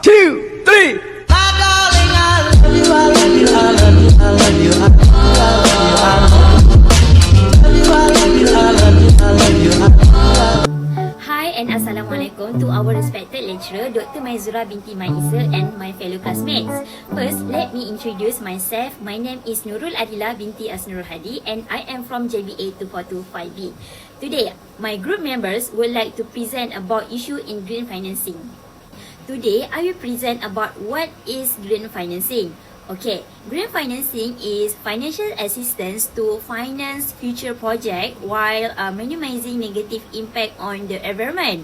2, 3. Hi and Assalamualaikum to our respected lecturer Dr. Maizura binti Maisa and my fellow classmates. First, let me introduce myself. My name is NURRUL ADILAH binti Asnurul Hadi and I am from JBA 2425B. Today, my group members would like to present about issue in green financing. Today, I will present about what is green financing. Okay, green financing is financial assistance to finance future projects while minimizing negative impact on the environment.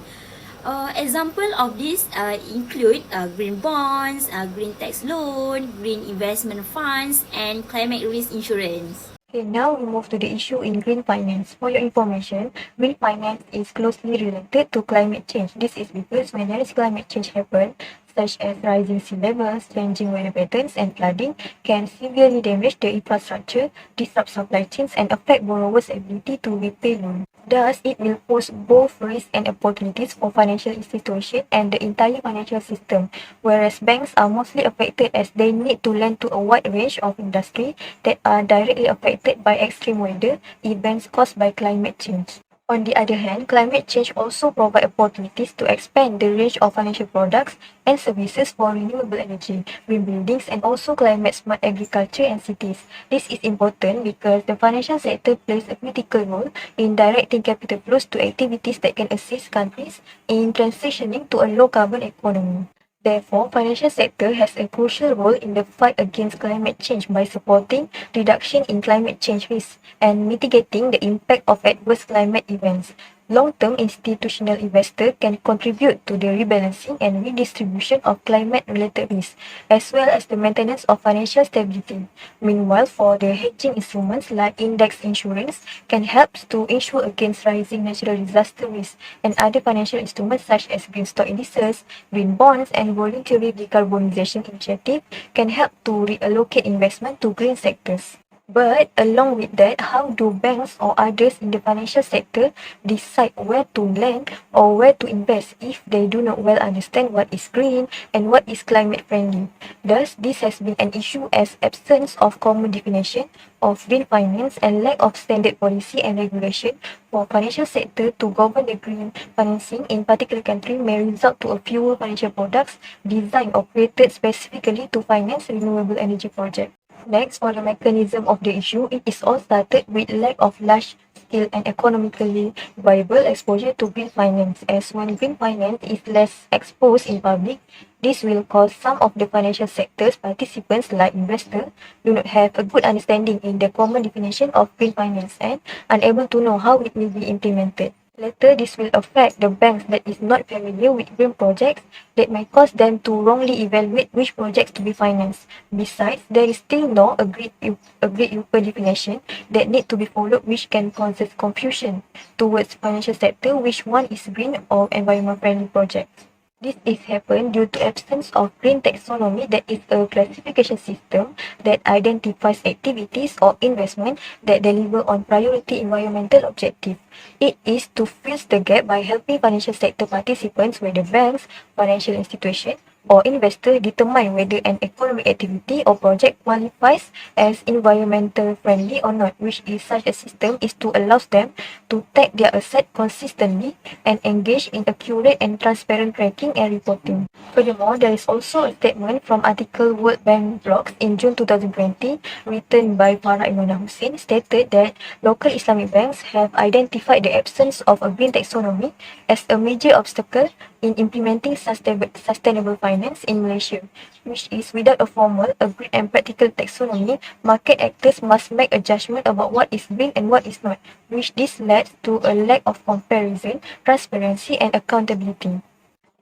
Example of this include green bonds, green tax loan, green investment funds, and climate risk insurance. Okay, now we move to the issue in green finance. For your information, green finance is closely related to climate change. This is because when there is climate change happen, such as rising sea levels, changing weather patterns, and flooding, can severely damage the infrastructure, disrupt supply chains, and affect borrowers' ability to repay loans. Thus, it will pose both risks and opportunities for financial institutions and the entire financial system, whereas banks are mostly affected as they need to lend to a wide range of industries that are directly affected by extreme weather events caused by climate change. On the other hand, climate change also provides opportunities to expand the range of financial products and services for renewable energy, green buildings, and also climate-smart agriculture and cities. This is important because the financial sector plays a critical role in directing capital flows to activities that can assist countries in transitioning to a low-carbon economy. Therefore, financial sector has a crucial role in the fight against climate change by supporting reduction in climate change risks and mitigating the impact of adverse climate events. Long-term institutional investors can contribute to the rebalancing and redistribution of climate-related risks, as well as the maintenance of financial stability. Meanwhile, for the hedging instruments like index insurance can help to insure against rising natural disaster risks, and other financial instruments such as green stock indices, green bonds, and voluntary decarbonization initiative can help to reallocate investment to green sectors. But along with that, how do banks or others in the financial sector decide where to lend or where to invest if they do not well understand what is green and what is climate friendly? Thus, this has been an issue as absence of common definition of green finance and lack of standard policy and regulation for financial sector to govern the green financing in particular country may result to a fewer financial products designed or created specifically to finance renewable energy projects. Next, for the mechanism of the issue, it is all started with lack of large-scale and economically viable exposure to green finance. As when green finance is less exposed in public, this will cause some of the financial sector's participants like investors do not have a good understanding in the common definition of green finance and unable to know how it will be implemented. Later, this will affect the banks that is not familiar with green projects that may cause them to wrongly evaluate which projects to be financed. Besides, there is still no agreed upper definition that need to be followed which can cause confusion towards financial sector which one is green or environment friendly projects. This is happened due to absence of green taxonomy, that is a classification system that identifies activities or investment that deliver on priority environmental objective. It is to fill the gap by helping financial sector participants, whether banks, financial institutions, or investors, determine whether an economic activity or project qualifies as environmental friendly or not, which is such a system is to allow them to tag their asset consistently and engage in accurate and transparent tracking and reporting. Furthermore, there is also a statement from article World Bank blogs in June 2020 written by Farah Imran Hussein stated that local Islamic banks have identified the absence of a green taxonomy as a major obstacle in implementing sustainable finance in Malaysia, which is without a formal, agreed and practical taxonomy, market actors must make a judgment about what is green and what is not, which this leads to a lack of comparison, transparency and accountability.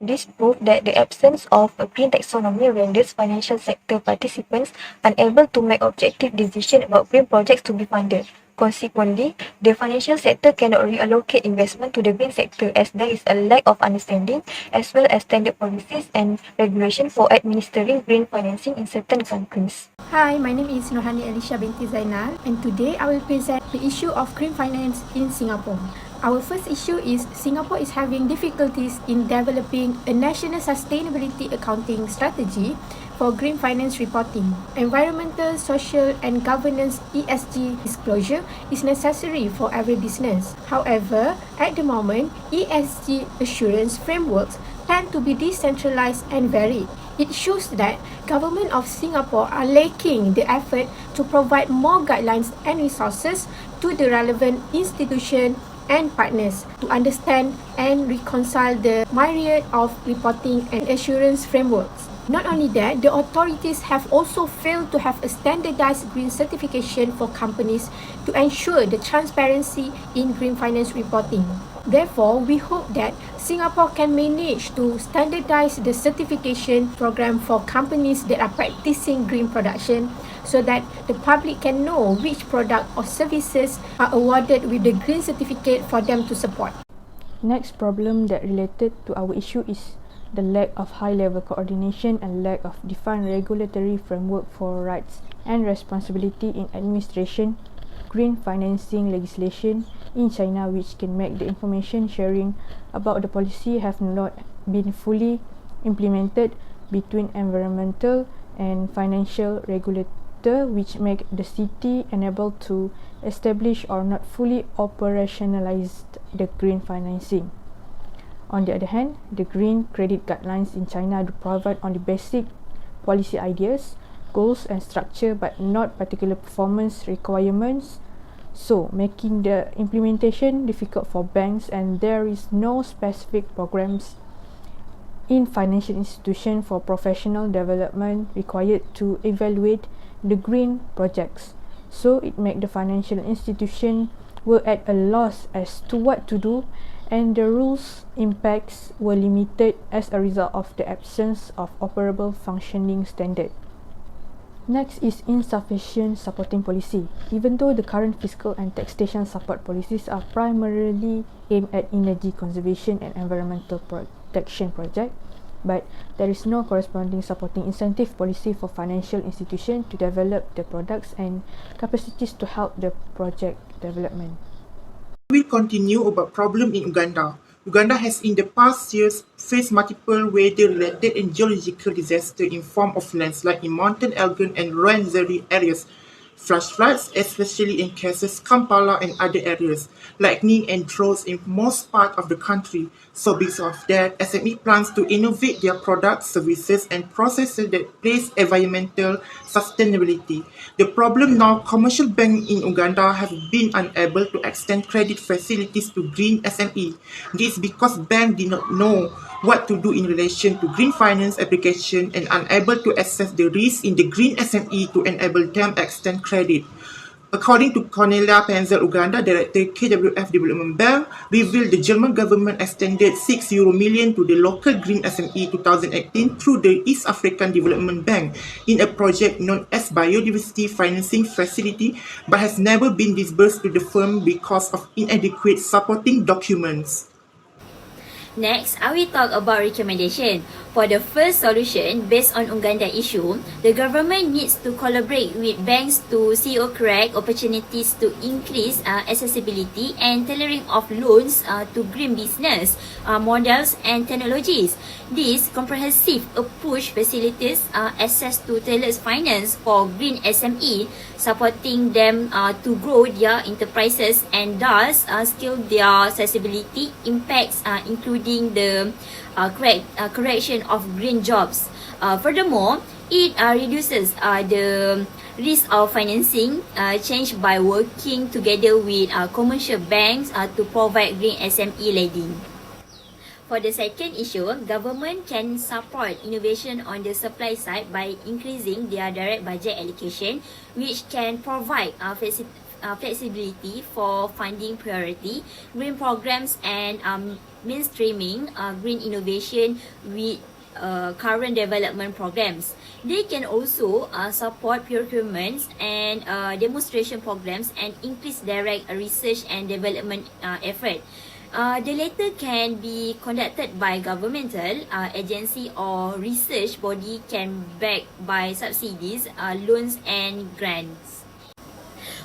This proved that the absence of a green taxonomy renders financial sector participants unable to make objective decisions about green projects to be funded. Consequently, the financial sector cannot reallocate investment to the green sector as there is a lack of understanding as well as standard policies and regulation for administering green financing in certain countries. Hi, my name is Hani Elisha binti Zainal, and today I will present the issue of green finance in Singapore. Our first issue is Singapore is having difficulties in developing a national sustainability accounting strategy for green finance reporting. Environmental, social and governance ESG disclosure is necessary for every business. However, at the moment, ESG assurance frameworks tend to be decentralized and varied. It shows that government of Singapore are lacking the effort to provide more guidelines and resources to the relevant institution and partners to understand and reconcile the myriad of reporting and assurance frameworks. Not only that, the authorities have also failed to have a standardized green certification for companies to ensure the transparency in green finance reporting. Therefore, we hope that Singapore can manage to standardize the certification program for companies that are practicing green production so that the public can know which product or services are awarded with the green certificate for them to support. Next problem that related to our issue is the lack of high-level coordination and lack of defined regulatory framework for rights and responsibility in administration, green financing legislation in China, which can make the information sharing about the policy have not been fully implemented between environmental and financial regulator, which make the SITI unable to establish or not fully operationalize the green financing. On the other hand, the green credit guidelines in China do provide on the basic policy ideas, goals and structure but not particular performance requirements, so making the implementation difficult for banks, and there is no specific programs in financial institution for professional development required to evaluate the green projects. So it make the financial institution were at a loss as to what to do, and the rules impacts were limited as a result of the absence of operable functioning standard. Next is insufficient supporting policy. Even though the current fiscal and taxation support policies are primarily aimed at energy conservation and environmental protection project, but there is no corresponding supporting incentive policy for financial institutions to develop the products and capacities to help the project development. We will continue about problem in Uganda. Uganda has in the past years faced multiple weather-related and geological disasters in form of landslides in mountain Elgon and Rwenzori areas, flash floods, especially in cases Kampala and other areas, lightning and droughts in most parts of the country. So because of that, SME plans to innovate their products, services and processes that place environmental sustainability. The problem now, commercial banks in Uganda have been unable to extend credit facilities to green SME. This is because banks did not know what to do in relation to green finance application and unable to assess the risk in the green SME to enable them extend credit. According to Cornelia Penzel, Uganda Director KWF Development Bank, revealed the German government extended €6 million to the local green SME 2018 through the East African Development Bank in a project known as Biodiversity Financing Facility, but has never been disbursed to the firm because of inadequate supporting documents. Next, I will talk about recommendation. For the first solution, based on Uganda issue, the government needs to collaborate with banks to see or correct opportunities to increase accessibility and tailoring of loans to green business models and technologies. This comprehensive approach facilitates access to tailored finance for green SME, supporting them to grow their enterprises and thus scale their accessibility impacts, including the correction of green jobs. Furthermore, it reduces the risk of financing change by working together with commercial banks to provide green SME lending. For the second issue, government can support innovation on the supply side by increasing their direct budget allocation, which can provide flexibility for funding priority, green programs and mainstreaming green innovation with current development programs. They can also support procurements and demonstration programs and increase direct research and development effort. The latter can be conducted by governmental agency or research body can backed by subsidies, loans and grants.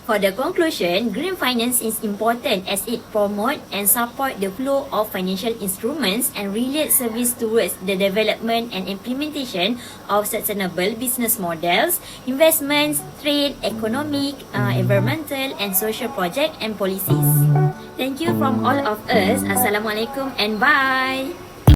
For the conclusion, green finance is important as it promote and support the flow of financial instruments and relate service towards the development and implementation of sustainable business models, investments, trade, economic, environmental and social project and policies. Thank you from all of us. Assalamualaikum and bye.